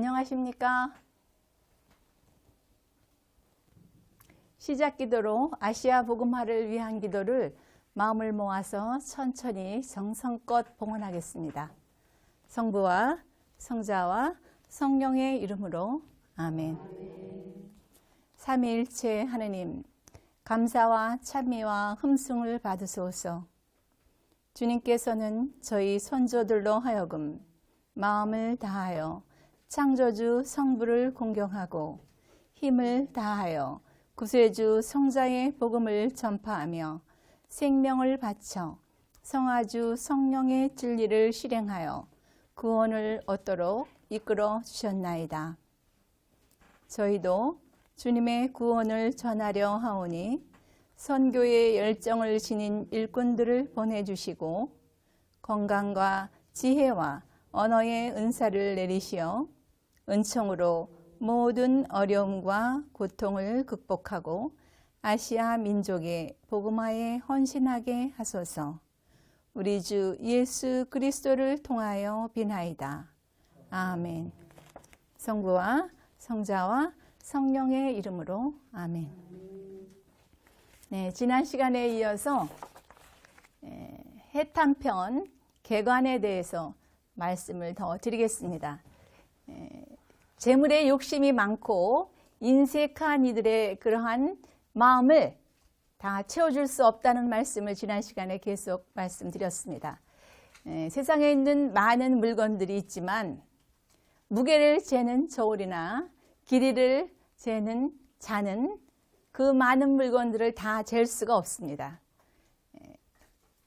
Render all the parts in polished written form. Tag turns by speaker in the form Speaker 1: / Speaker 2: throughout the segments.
Speaker 1: 안녕하십니까? 시작 기도로 아시아 복음화를 위한 기도를 마음을 모아서 천천히 정성껏 봉헌하겠습니다. 성부와 성자와 성령의 이름으로 아멘. 삼위일체 하느님, 감사와 찬미와 흠숭을 받으소서. 주님께서는 저희 선조들로 하여금 마음을 다하여 창조주 성부를 공경하고 힘을 다하여 구세주 성자의 복음을 전파하며 생명을 바쳐 성아주 성령의 진리를 실행하여 구원을 얻도록 이끌어 주셨나이다. 저희도 주님의 구원을 전하려 하오니 선교의 열정을 지닌 일꾼들을 보내주시고 건강과 지혜와 언어의 은사를 내리시어 은총으로 모든 어려움과 고통을 극복하고 아시아 민족의 복음화에 헌신하게 하소서. 우리 주 예수 그리스도를 통하여 비나이다. 아멘. 성부와 성자와 성령의 이름으로 아멘. 네, 지난 시간에 이어서 해탐편 개관에 대해서 말씀을 더 드리겠습니다. 재물에 욕심이 많고 인색한 이들의 그러한 마음을 다 채워줄 수 없다는 말씀을 지난 시간에 계속 말씀드렸습니다. 세상에 있는 많은 물건들이 있지만 무게를 재는 저울이나 길이를 재는 자는 그 많은 물건들을 다 잴 수가 없습니다.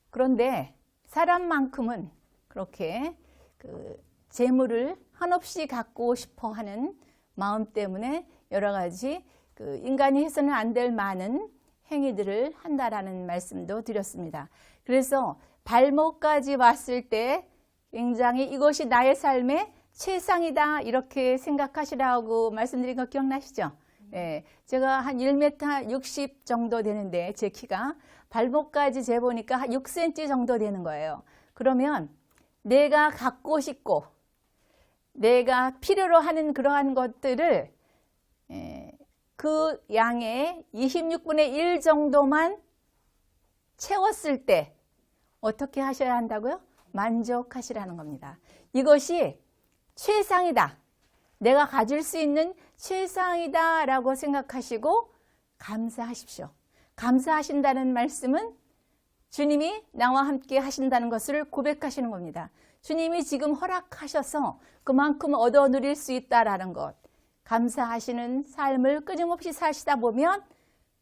Speaker 1: 그런데 사람만큼은 그렇게 재물을 한없이 갖고 싶어 하는 마음 때문에 여러 가지 인간이 해서는 안 될 많은 행위들을 한다라는 말씀도 드렸습니다. 그래서 발목까지 왔을 때 굉장히 이것이 나의 삶의 최상이다 이렇게 생각하시라고 말씀드린 거 기억나시죠? 예, 제가 한 1m 60 정도 되는데 제 키가 발목까지 재보니까 한 6cm 정도 되는 거예요. 그러면 내가 갖고 싶고 내가 필요로 하는 그러한 것들을 그 양의 26분의 1 정도만 채웠을 때 어떻게 하셔야 한다고요? 만족하시라는 겁니다. 이것이 최상이다. 내가 가질 수 있는 최상이다 라고 생각하시고 감사하십시오. 감사하신다는 말씀은 주님이 나와 함께 하신다는 것을 고백하시는 겁니다. 주님이 지금 허락하셔서 그만큼 얻어 누릴 수 있다라는 것. 감사하시는 삶을 끊임없이 사시다 보면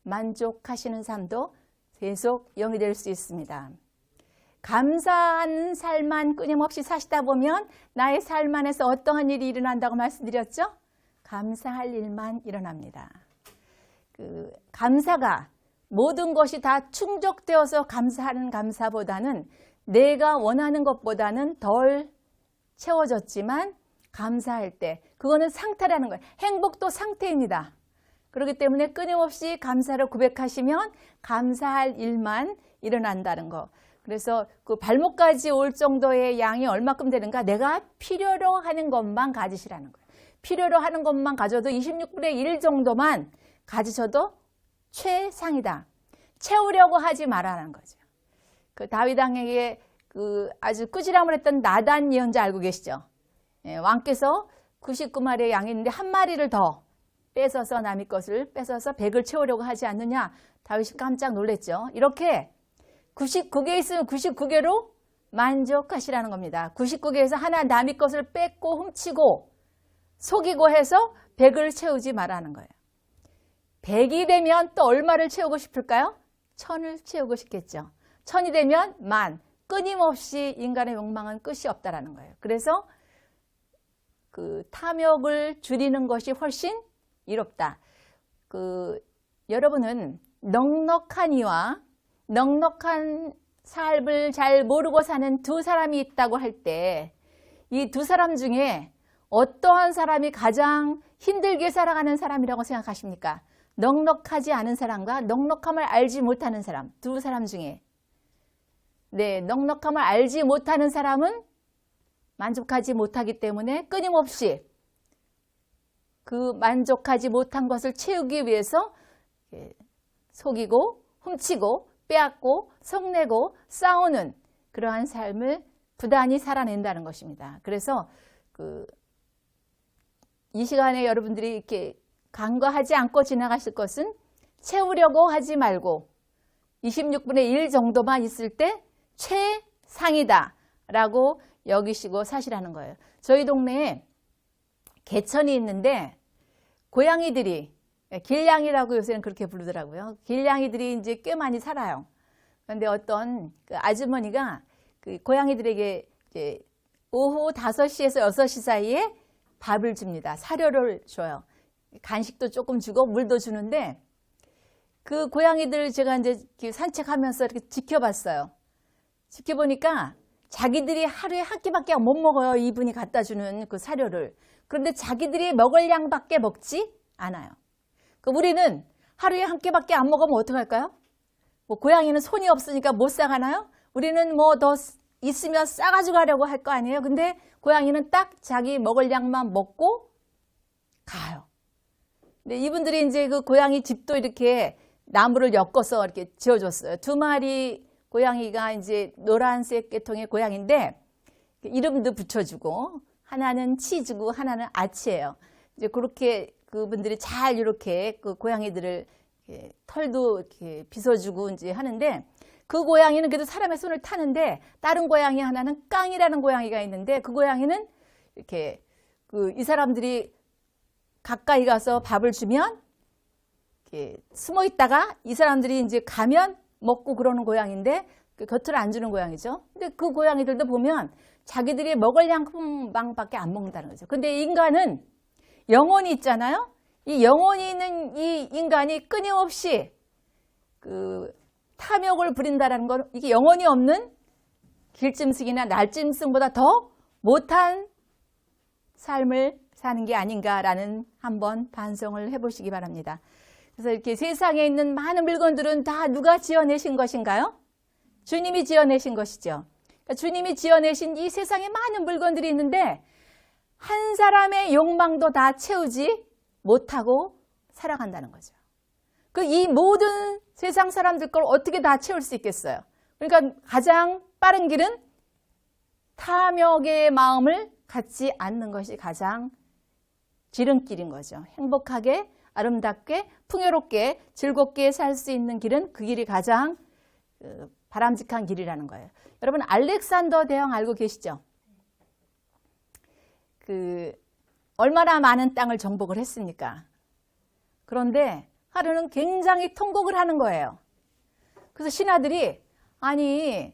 Speaker 1: 만족하시는 삶도 계속 영이 될 수 있습니다. 감사하는 삶만 끊임없이 사시다 보면 나의 삶 안에서 어떠한 일이 일어난다고 말씀드렸죠? 감사할 일만 일어납니다. 감사가 모든 것이 다 충족되어서 감사하는 감사보다는 내가 원하는 것보다는 덜 채워졌지만 감사할 때 그거는 상태라는 거예요. 행복도 상태입니다. 그렇기 때문에 끊임없이 감사를 고백하시면 감사할 일만 일어난다는 거. 그래서 그 발목까지 올 정도의 양이 얼마큼 되는가? 내가 필요로 하는 것만 가지시라는 거예요. 필요로 하는 것만 가져도 26분의 1 정도만 가지셔도 최상이다. 채우려고 하지 말라는 거죠. 다윗 왕에게 아주 꾸지람을 했던 나단 예언자 알고 계시죠? 왕께서 99마리의 양이 있는데 한 마리를 더 뺏어서 남의 것을 뺏어서 100을 채우려고 하지 않느냐? 다윗이 깜짝 놀랐죠. 이렇게 99개 있으면 99개로 만족하시라는 겁니다. 99개에서 하나 남의 것을 뺏고 훔치고 속이고 해서 100을 채우지 말라는 거예요. 100이 되면 또 얼마를 채우고 싶을까요? 1000을 채우고 싶겠죠. 1000이 되면 10,000. 끊임없이 인간의 욕망은 끝이 없다라는 거예요. 그래서 탐욕을 줄이는 것이 훨씬 이롭다. 여러분은 넉넉한 이와 넉넉한 삶을 잘 모르고 사는 두 사람이 있다고 할 때 이 두 사람 중에 어떠한 사람이 가장 힘들게 살아가는 사람이라고 생각하십니까? 넉넉하지 않은 사람과 넉넉함을 알지 못하는 사람, 두 사람 중에. 네, 넉넉함을 알지 못하는 사람은 만족하지 못하기 때문에 끊임없이 그 만족하지 못한 것을 채우기 위해서 속이고 훔치고 빼앗고 성내고 싸우는 그러한 삶을 부단히 살아낸다는 것입니다. 그래서 이 시간에 여러분들이 이렇게 간과하지 않고 지나가실 것은 채우려고 하지 말고 26분의 1 정도만 있을 때 최상이다 라고 여기시고 사시라는 거예요. 저희 동네에 개천이 있는데 고양이들이, 길냥이라고 요새는 그렇게 부르더라고요. 길냥이들이 이제 꽤 많이 살아요. 그런데 어떤 그 아주머니가 그 고양이들에게 이제 오후 5시에서 6시 사이에 밥을 줍니다. 사료를 줘요. 간식도 조금 주고 물도 주는데 그 고양이들 제가 이제 산책하면서 이렇게 지켜봤어요. 지켜보니까 자기들이 하루에 한 끼밖에 못 먹어요. 이분이 갖다 주는 그 사료를. 그런데 자기들이 먹을 양밖에 먹지 않아요. 우리는 하루에 한 끼밖에 안 먹으면 어떡할까요? 뭐 고양이는 손이 없으니까 못 싸가나요? 우리는 뭐 더 있으면 싸가지고 가려고 할 거 아니에요? 근데 고양이는 딱 자기 먹을 양만 먹고 가요. 근데 이분들이 이제 그 고양이 집도 이렇게 나무를 엮어서 이렇게 지어줬어요. 2마리 고양이가 이제 노란색 계통의 고양이인데 이름도 붙여주고 하나는 치즈고 하나는 아치예요. 이제 그렇게 그분들이 잘 이렇게 그 고양이들을 이렇게 털도 이렇게 빗어주고 이제 하는데 그 고양이는 그래도 사람의 손을 타는데 다른 고양이 하나는 깡이라는 고양이가 있는데 그 고양이는 이렇게 이 사람들이 가까이 가서 밥을 주면 이렇게 숨어 있다가 이 사람들이 이제 가면 먹고 그러는 고양이인데 그 곁을 안 주는 고양이죠. 근데 그 고양이들도 보면 자기들이 먹을 양큼밖에 안 먹는다는 거죠. 근데 인간은 영혼이 있잖아요. 이 영혼이 있는 이 인간이 끊임없이 그 탐욕을 부린다는 건 이게 영혼이 없는 길짐승이나 날짐승보다 더 못한 삶을 사는 게 아닌가라는 한번 반성을 해보시기 바랍니다. 그래서 이렇게 세상에 있는 많은 물건들은 다 누가 지어내신 것인가요? 주님이 지어내신 것이죠. 그러니까 주님이 지어내신 이 세상에 많은 물건들이 있는데 한 사람의 욕망도 다 채우지 못하고 살아간다는 거죠. 이 모든 세상 사람들 걸 어떻게 다 채울 수 있겠어요? 그러니까 가장 빠른 길은 탐욕의 마음을 갖지 않는 것이 가장 지름길인 거죠. 행복하게, 아름답게, 풍요롭게, 즐겁게 살 수 있는 길은 그 길이 가장 바람직한 길이라는 거예요. 여러분 알렉산더 대왕 알고 계시죠? 얼마나 많은 땅을 정복을 했습니까? 그런데 하루는 굉장히 통곡을 하는 거예요. 그래서 신하들이 아니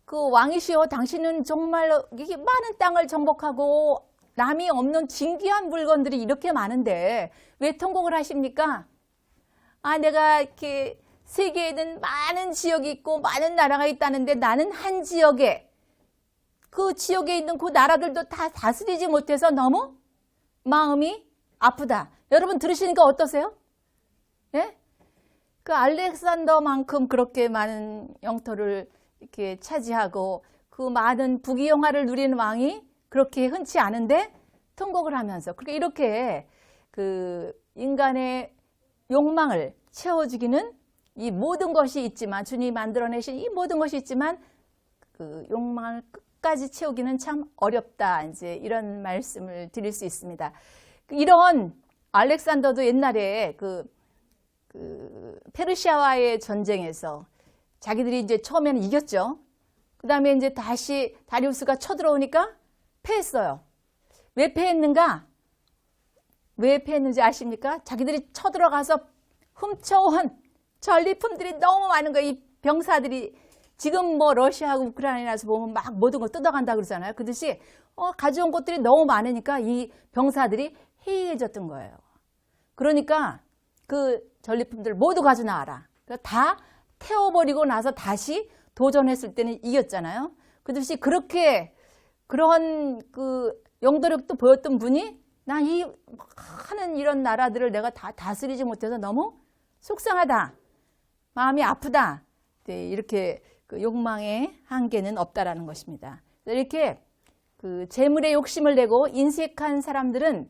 Speaker 1: 그 왕이시여 당신은 정말 이게 많은 땅을 정복하고 남이 없는 진귀한 물건들이 이렇게 많은데 왜 통곡을 하십니까? 내가 이렇게 세계에는 많은 지역이 있고 많은 나라가 있다는데 나는 한 지역에 그 지역에 있는 그 나라들도 다 다스리지 못해서 너무 마음이 아프다. 여러분 들으시니까 어떠세요? 예? 그 알렉산더만큼 그렇게 많은 영토를 이렇게 차지하고 그 많은 부귀영화를 누리는 왕이 그렇게 흔치 않은데 통곡을 하면서 이렇게 그 인간의 욕망을 채워주기는 이 모든 것이 있지만 주님이 만들어내신 이 모든 것이 있지만 그 욕망을 끝까지 채우기는 참 어렵다. 이제 이런 말씀을 드릴 수 있습니다. 이런 알렉산더도 옛날에 그 페르시아와의 전쟁에서 자기들이 이제 처음에는 이겼죠. 그 다음에 이제 다시 다리우스가 쳐들어오니까 패했어요. 왜 패했는가? 왜 패했는지 아십니까? 자기들이 쳐들어가서 훔쳐온 전리품들이 너무 많은 거예요. 이 병사들이 지금 뭐 러시아하고 우크라이나에서 보면 막 모든 걸 뜯어간다 그러잖아요. 그듯이 가져온 것들이 너무 많으니까 이 병사들이 해이해졌던 거예요. 그러니까 그 전리품들 모두 가져나와라. 다 태워버리고 나서 다시 도전했을 때는 이겼잖아요. 그듯이 그런 그 영도력도 보였던 분이 나 이 많은 이런 나라들을 내가 다 다스리지 못해서 너무 속상하다. 마음이 아프다. 네, 이렇게 그 욕망의 한계는 없다라는 것입니다. 이렇게 그 재물에 욕심을 내고 인색한 사람들은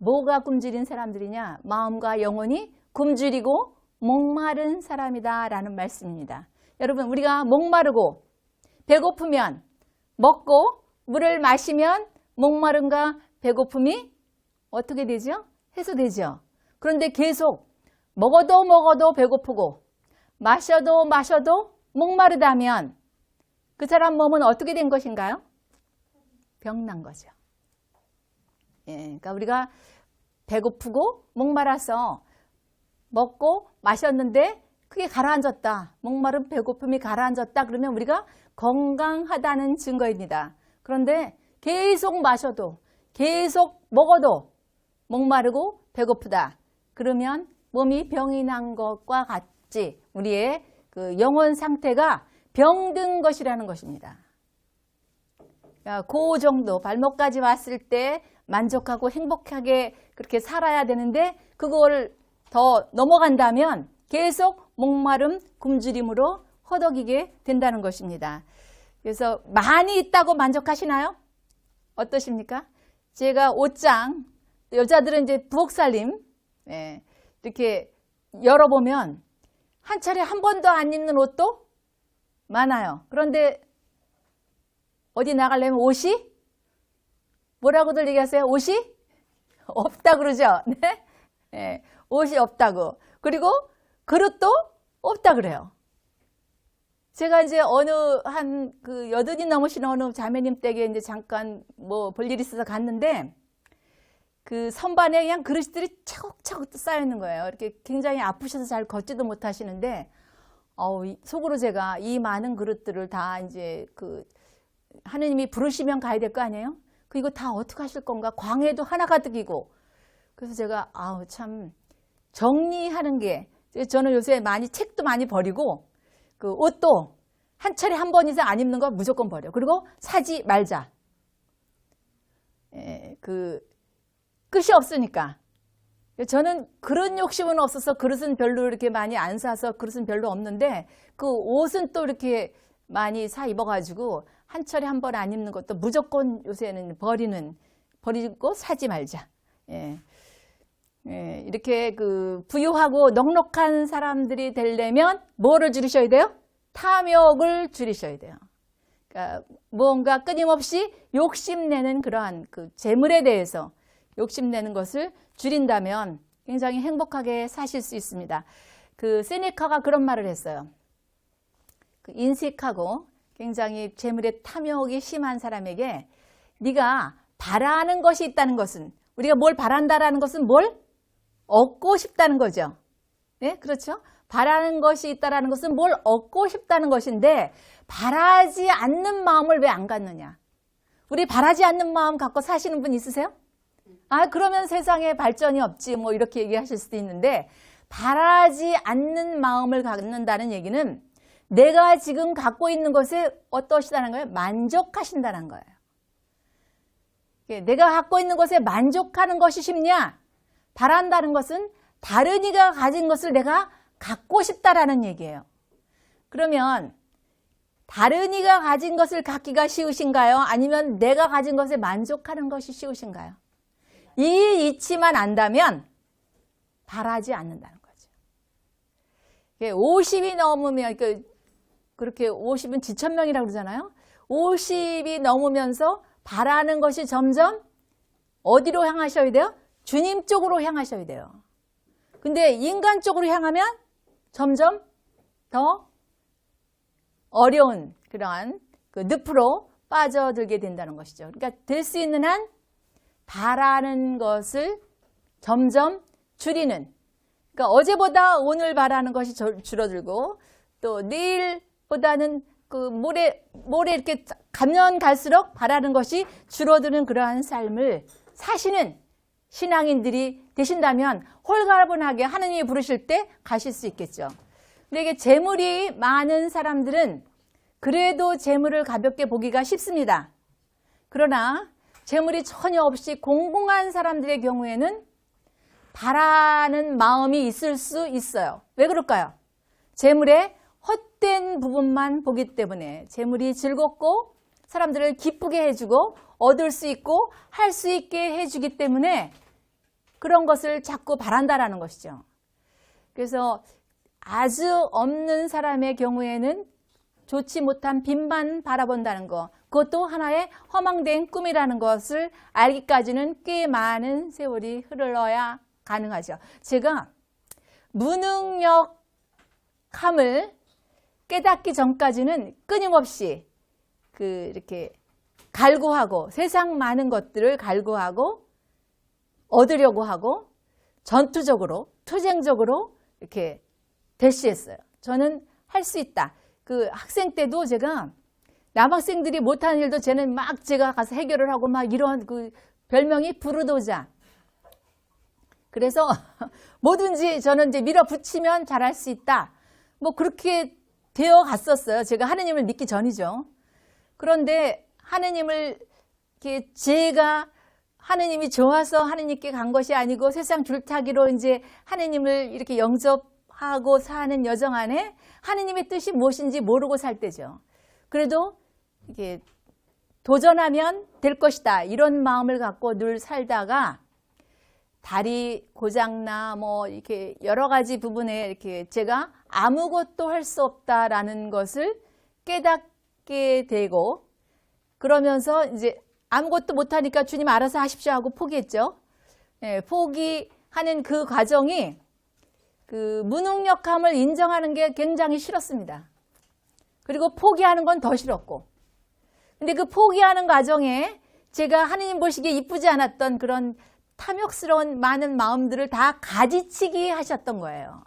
Speaker 1: 뭐가 굶주린 사람들이냐? 마음과 영혼이 굶주리고 목마른 사람이다 라는 말씀입니다. 여러분, 우리가 목마르고 배고프면, 먹고 물을 마시면 목마름과 배고픔이 어떻게 되죠? 해소되죠. 그런데 계속 먹어도 배고프고 마셔도 목마르다면 그 사람 몸은 어떻게 된 것인가요? 병난 거죠. 예, 그러니까 우리가 배고프고 목말라서 먹고 마셨는데 그게 가라앉았다. 목마른 배고픔이 가라앉았다. 그러면 우리가 건강하다는 증거입니다. 그런데 계속 마셔도 계속 먹어도 목마르고 배고프다. 그러면 몸이 병이 난 것과 같이 우리의 그 영혼 상태가 병든 것이라는 것입니다. 그 정도 발목까지 왔을 때 만족하고 행복하게 그렇게 살아야 되는데 그걸 더 넘어간다면 계속 목마름, 굶주림으로 허덕이게 된다는 것입니다. 그래서 많이 있다고 만족하시나요? 어떠십니까? 제가 옷장, 여자들은 이제 부엌살림, 예, 이렇게 열어보면 한 차례 한 번도 안 입는 옷도 많아요. 그런데 어디 나가려면 옷이 뭐라고들 얘기하세요? 옷이 없다 그러죠? 네? 네, 옷이 없다고. 그리고 그릇도 없다 그래요. 제가 이제 어느 한 그 80이 넘으신 어느 자매님 댁에 이제 잠깐 뭐 볼 일이 있어서 갔는데 그 선반에 그냥 그릇들이 차곡차곡 쌓여 있는 거예요. 이렇게 굉장히 아프셔서 잘 걷지도 못하시는데 속으로 제가 이 많은 그릇들을 다 이제 그 하느님이 부르시면 가야 될 거 아니에요? 이거 다 어떻게 하실 건가? 광해도 하나 가득이고. 그래서 제가 참 정리하는 게 저는 요새 많이 책도 많이 버리고 그 옷도 한 차례 한 번 이상 안 입는 거 무조건 버려. 그리고 사지 말자. 그 끝이 없으니까. 저는 그런 욕심은 없어서 그릇은 별로 이렇게 많이 안 사서 그릇은 별로 없는데 그 옷은 또 이렇게 많이 사 입어가지고 한 차례 한 번 안 입는 것도 무조건 요새는 버리고 사지 말자. 이렇게 그 부유하고 넉넉한 사람들이 되려면 뭐를 줄이셔야 돼요? 탐욕을 줄이셔야 돼요. 그러니까 무언가 끊임없이 욕심내는 그러한 그 재물에 대해서 욕심내는 것을 줄인다면 굉장히 행복하게 사실 수 있습니다. 그 세네카가 그런 말을 했어요. 그 인식하고 굉장히 재물에 탐욕이 심한 사람에게 네가 바라는 것이 있다는 것은 우리가 뭘 바란다라는 것은 뭘 얻고 싶다는 거죠. 네, 그렇죠? 바라는 것이 있다라는 것은 뭘 얻고 싶다는 것인데 바라지 않는 마음을 왜 안 갖느냐? 우리 바라지 않는 마음 갖고 사시는 분 있으세요? 그러면 세상에 발전이 없지 뭐 이렇게 얘기하실 수도 있는데 바라지 않는 마음을 갖는다는 얘기는 내가 지금 갖고 있는 것에 어떠시다는 거예요? 만족하신다는 거예요. 내가 갖고 있는 것에 만족하는 것이 쉽냐? 바란다는 것은 다른 이가 가진 것을 내가 갖고 싶다라는 얘기예요. 그러면 다른 이가 가진 것을 갖기가 쉬우신가요? 아니면 내가 가진 것에 만족하는 것이 쉬우신가요? 이 이치만 안다면 바라지 않는다는 거죠. 50이 넘으면 그렇게 50은 지천명이라고 그러잖아요. 50이 넘으면서 바라는 것이 점점 어디로 향하셔야 돼요? 주님 쪽으로 향하셔야 돼요. 근데 인간 쪽으로 향하면 점점 더 어려운 그러한 그 늪으로 빠져들게 된다는 것이죠. 그러니까 될 수 있는 한 바라는 것을 점점 줄이는, 그러니까 어제보다 오늘 바라는 것이 줄어들고 또 내일보다는 그 모레 이렇게 가면 갈수록 바라는 것이 줄어드는 그러한 삶을 사시는 신앙인들이 되신다면 홀가분하게 하느님이 부르실 때 가실 수 있겠죠. 근데 이게 재물이 많은 사람들은 그래도 재물을 가볍게 보기가 쉽습니다. 그러나 재물이 전혀 없이 공공한 사람들의 경우에는 바라는 마음이 있을 수 있어요. 왜 그럴까요? 재물의 헛된 부분만 보기 때문에 재물이 즐겁고 사람들을 기쁘게 해주고 얻을 수 있고 할 수 있게 해주기 때문에 그런 것을 자꾸 바란다라는 것이죠. 그래서 아주 없는 사람의 경우에는 좋지 못한 빛만 바라본다는 것, 그것도 하나의 허망된 꿈이라는 것을 알기까지는 꽤 많은 세월이 흘러야 가능하죠. 제가 무능력함을 깨닫기 전까지는 끊임없이 이렇게 갈구하고 세상 많은 것들을 갈구하고 얻으려고 하고 전투적으로 투쟁적으로 이렇게 대시했어요. 저는 할 수 있다. 그 학생 때도 제가 남학생들이 못하는 일도 쟤는 막 제가 가서 해결을 하고 막 이런 그 별명이 부르도자. 그래서 뭐든지 저는 이제 밀어붙이면 잘할 수 있다. 뭐 그렇게 되어 갔었어요. 제가 하느님을 믿기 전이죠. 그런데 하느님을 이렇게 제가 하느님이 좋아서 하느님께 간 것이 아니고 세상 줄타기로 이제 하느님을 이렇게 영접하고 사는 여정 안에 하느님의 뜻이 무엇인지 모르고 살 때죠. 그래도 이게 도전하면 될 것이다. 이런 마음을 갖고 늘 살다가 다리 고장나 뭐 이렇게 여러 가지 부분에 이렇게 제가 아무것도 할 수 없다라는 것을 깨닫게 되고 그러면서 이제 아무것도 못하니까 주님 알아서 하십시오 하고 포기했죠. 예, 포기하는 그 과정이 그 무능력함을 인정하는 게 굉장히 싫었습니다. 그리고 포기하는 건 더 싫었고. 근데 그 포기하는 과정에 제가 하느님 보시기에 이쁘지 않았던 그런 탐욕스러운 많은 마음들을 다 가지치기 하셨던 거예요.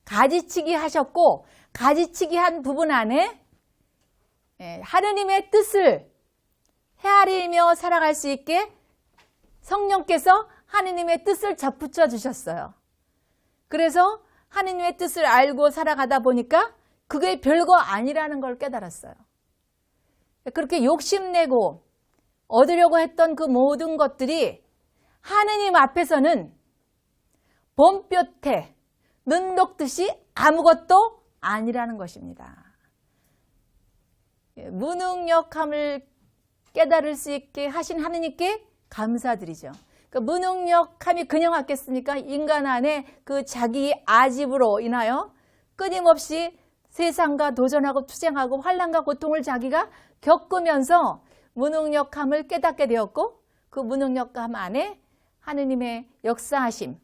Speaker 1: 가지치기 하셨고 가지치기 한 부분 안에 하느님의 뜻을 헤아리며 살아갈 수 있게 성령께서 하느님의 뜻을 접붙여 주셨어요. 그래서 하느님의 뜻을 알고 살아가다 보니까 그게 별거 아니라는 걸 깨달았어요. 그렇게 욕심내고 얻으려고 했던 그 모든 것들이 하느님 앞에서는 봄볕에 눈 녹듯이 아무것도 아니라는 것입니다. 무능력함을 깨달을 수 있게 하신 하느님께 감사드리죠. 그러니까 무능력함이 그냥 왔겠습니까? 인간 안에 그 자기 아집으로 인하여 끊임없이 세상과 도전하고 투쟁하고 환난과 고통을 자기가 겪으면서 무능력함을 깨닫게 되었고 그 무능력함 안에 하느님의 역사하심,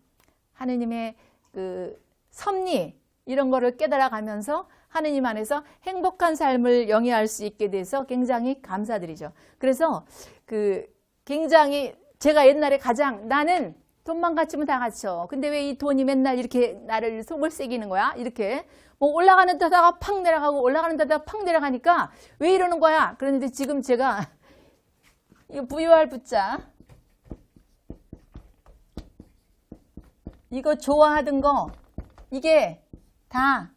Speaker 1: 하느님의 그 섭리 이런 거를 깨달아가면서 하느님 안에서 행복한 삶을 영위할 수 있게 돼서 굉장히 감사드리죠. 그래서 굉장히 제가 옛날에 가장 나는 돈만 갖추면 다 갖춰. 근데 왜 이 돈이 맨날 이렇게 나를 속을 새기는 거야? 이렇게 뭐 올라가는 데다가 팍 내려가고 올라가는 데다가 팍 내려가니까 왜 이러는 거야? 그런데 지금 제가 이 부유할 부자 이거 좋아하던 거 이게 다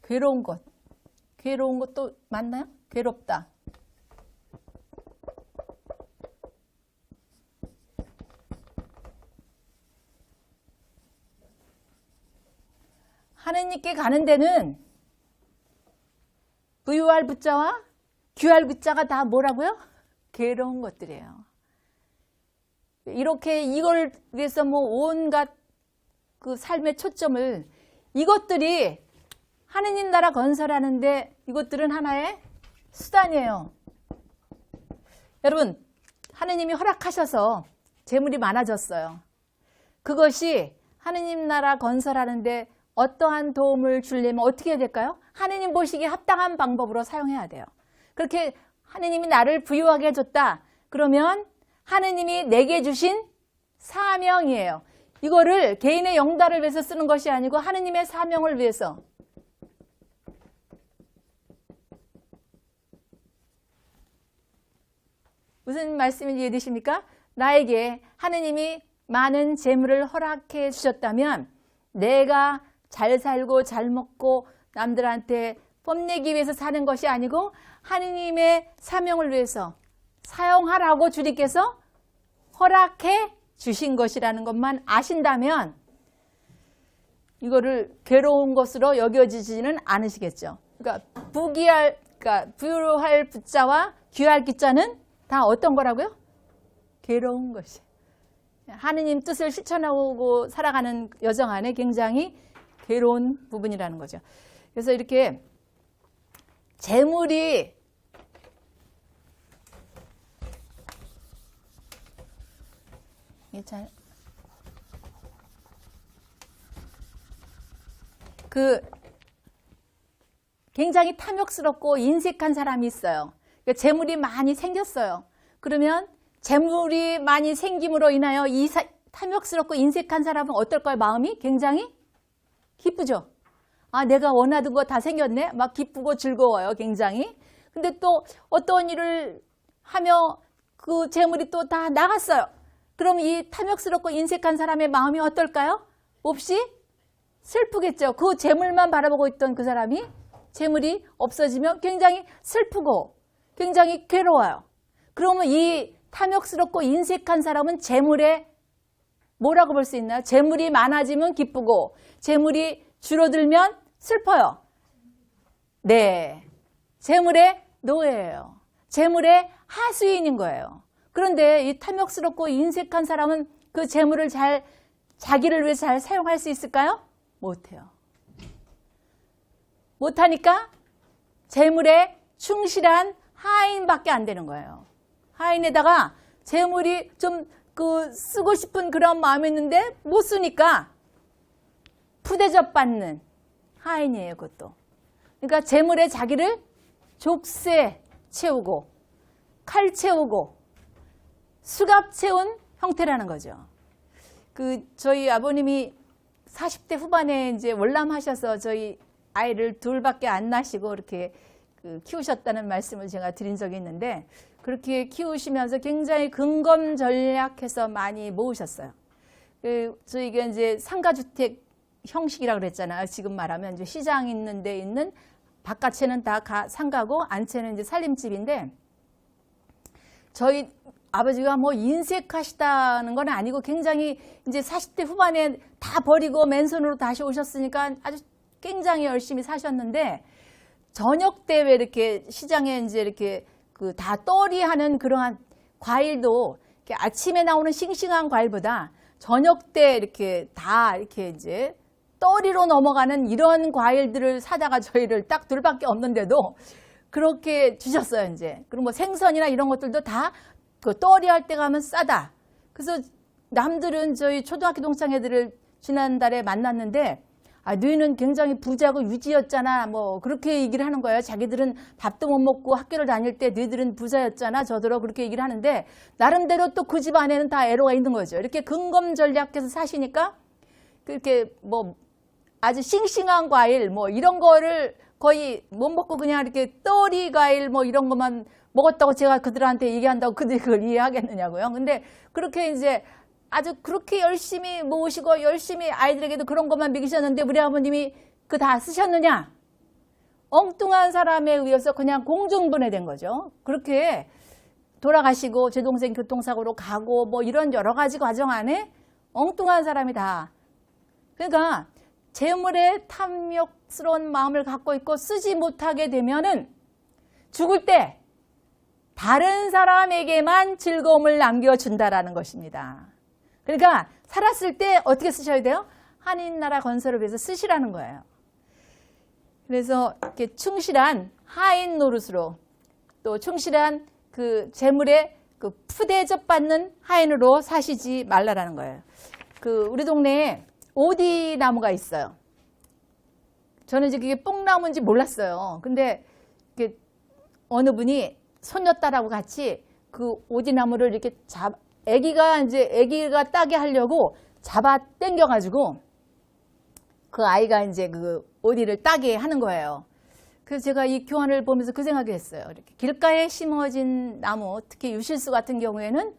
Speaker 1: 괴로운 것. 괴로운 것도 맞나요? 괴롭다. 하느님께 가는 데는 부유할 부자와 귀할 부자가 다 뭐라고요? 괴로운 것들이에요. 이렇게 이걸 위해서 뭐 온갖 그 삶의 초점을 이것들이 하느님 나라 건설하는데 이것들은 하나의 수단이에요. 여러분, 하느님이 허락하셔서 재물이 많아졌어요. 그것이 하느님 나라 건설하는데 어떠한 도움을 주려면 어떻게 해야 될까요? 하느님 보시기에 합당한 방법으로 사용해야 돼요. 그렇게 하느님이 나를 부유하게 해줬다. 그러면 하느님이 내게 주신 사명이에요. 이거를 개인의 영달을 위해서 쓰는 것이 아니고 하느님의 사명을 위해서. 무슨 말씀인지 이해되십니까? 나에게 하느님이 많은 재물을 허락해 주셨다면 내가 잘 살고 잘 먹고 남들한테 뽐내기 위해서 사는 것이 아니고 하느님의 사명을 위해서 사용하라고 주님께서 허락해 주신 것이라는 것만 아신다면 이거를 괴로운 것으로 여겨지지는 않으시겠죠. 그러니까 부유할 부자와 귀할 귀자는 다 어떤 거라고요? 괴로운 것이. 하느님 뜻을 실천하고 살아가는 여정 안에 굉장히 괴로운 부분이라는 거죠. 그래서 이렇게 재물이 굉장히 탐욕스럽고 인색한 사람이 있어요. 그러니까 재물이 많이 생겼어요. 그러면 재물이 많이 생김으로 인하여 이 탐욕스럽고 인색한 사람은 어떨까요? 마음이 굉장히 기쁘죠. 아, 내가 원하던 거 다 생겼네. 막 기쁘고 즐거워요. 굉장히. 근데 또 어떤 일을 하며 그 재물이 또 다 나갔어요. 그럼 이 탐욕스럽고 인색한 사람의 마음이 어떨까요? 몹시 슬프겠죠. 그 재물만 바라보고 있던 그 사람이 재물이 없어지면 굉장히 슬프고 굉장히 괴로워요. 그러면 이 탐욕스럽고 인색한 사람은 재물에 뭐라고 볼 수 있나요? 재물이 많아지면 기쁘고 재물이 줄어들면 슬퍼요. 네, 재물의 노예예요. 재물의 하수인인 거예요. 그런데 이 탐욕스럽고 인색한 사람은 그 재물을 자기를 위해 잘 사용할 수 있을까요? 못해요. 못하니까 재물에 충실한 하인밖에 안 되는 거예요. 하인에다가 재물이 좀 쓰고 싶은 그런 마음이 있는데 못 쓰니까 푸대접 받는 하인이에요, 그것도. 그러니까 재물에 자기를 족쇄 채우고 칼 채우고 수갑 채운 형태라는 거죠. 저희 아버님이 40대 후반에 이제 월남하셔서 저희 아이를 둘밖에 안 낳으시고 이렇게 키우셨다는 말씀을 제가 드린 적이 있는데 그렇게 키우시면서 굉장히 근검전략해서 많이 모으셨어요. 저희가 이제 상가주택 형식이라고 그랬잖아요. 지금 말하면 이제 시장 있는 데 있는 바깥채는 다 상가고 안채는 이제 살림집인데 저희 아버지가 뭐 인색하시다는 건 아니고 굉장히 이제 40대 후반에 다 버리고 맨손으로 다시 오셨으니까 아주 굉장히 열심히 사셨는데 저녁 때 왜 이렇게 시장에 이제 이렇게 다 떨이하는 그러한 과일도 이렇게 아침에 나오는 싱싱한 과일보다 저녁 때 이렇게 다 이렇게 이제 떨이로 넘어가는 이런 과일들을 사다가 저희를 딱 둘밖에 없는데도 그렇게 주셨어요, 이제. 그리고 뭐 생선이나 이런 것들도 다 떨이 할 때 가면 싸다. 그래서 남들은 저희 초등학교 동창 애들을 지난달에 만났는데 너희는 굉장히 부자고 유지였잖아. 뭐 그렇게 얘기를 하는 거예요. 자기들은 밥도 못 먹고 학교를 다닐 때 너희들은 부자였잖아. 저더러 그렇게 얘기를 하는데 나름대로 또 그 집 안에는 다 애로가 있는 거죠. 이렇게 근검전략해서 사시니까 그렇게 뭐 아주 싱싱한 과일 뭐 이런 거를 거의 못 먹고 그냥 이렇게 떨이 과일 뭐 이런 것만 먹었다고 제가 그들한테 얘기한다고 그들이 그걸 이해하겠느냐고요. 근데 그렇게 이제 아주 그렇게 열심히 모으시고 열심히 아이들에게도 그런 것만 먹이셨는데 우리 아버님이 그 다 쓰셨느냐? 엉뚱한 사람에 의해서 그냥 공중분해된 거죠. 그렇게 돌아가시고 제 동생 교통사고로 가고 뭐 이런 여러 가지 과정 안에 엉뚱한 사람이 다. 그러니까 재물에 탐욕스러운 마음을 갖고 있고 쓰지 못하게 되면은 죽을 때 다른 사람에게만 즐거움을 남겨준다라는 것입니다. 그러니까 살았을 때 어떻게 쓰셔야 돼요? 한인나라 건설을 위해서 쓰시라는 거예요. 그래서 이렇게 충실한 하인 노릇으로 또 충실한 재물에 푸대접 받는 하인으로 사시지 말라라는 거예요. 우리 동네에 오디 나무가 있어요. 저는 이제 그게 뽕나무인지 몰랐어요. 근데 어느 분이 손녀딸하고 같이 오디 나무를 이렇게 애기가 따게 하려고 잡아 당겨가지고 그 아이가 이제 오디를 따게 하는 거예요. 그래서 제가 이 교환을 보면서 그 생각을 했어요. 이렇게 길가에 심어진 나무, 특히 유실수 같은 경우에는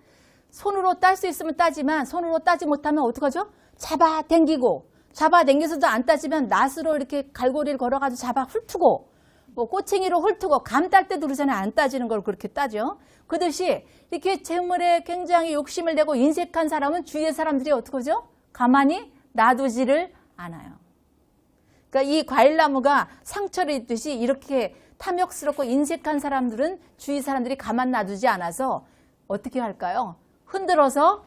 Speaker 1: 손으로 딸 수 있으면 따지만 손으로 따지 못하면 어떡하죠? 잡아 당겨서도 안 따지면 낫으로 이렇게 갈고리를 걸어가지고 잡아 훑고 뭐 꼬챙이로 훑고 감 딸 때도 그러잖아요. 안 따지는 걸 그렇게 따죠. 그듯이 이렇게 재물에 굉장히 욕심을 내고 인색한 사람은 주위의 사람들이 어떻게 하죠? 가만히 놔두지를 않아요. 그러니까 이 과일나무가 상처를 입듯이 이렇게 탐욕스럽고 인색한 사람들은 주위 사람들이 가만 놔두지 않아서 어떻게 할까요? 흔들어서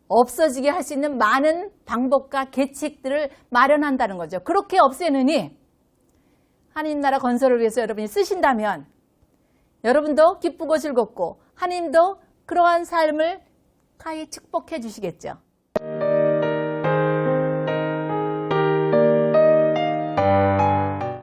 Speaker 1: 없어지게 할 수 있는 많은 방법과 계책들을 마련한다는 거죠. 그렇게 없애느니 하나님 나라 건설을 위해서 여러분이 쓰신다면 여러분도 기쁘고 즐겁고 하나님도 그러한 삶을 가히 축복해 주시겠죠.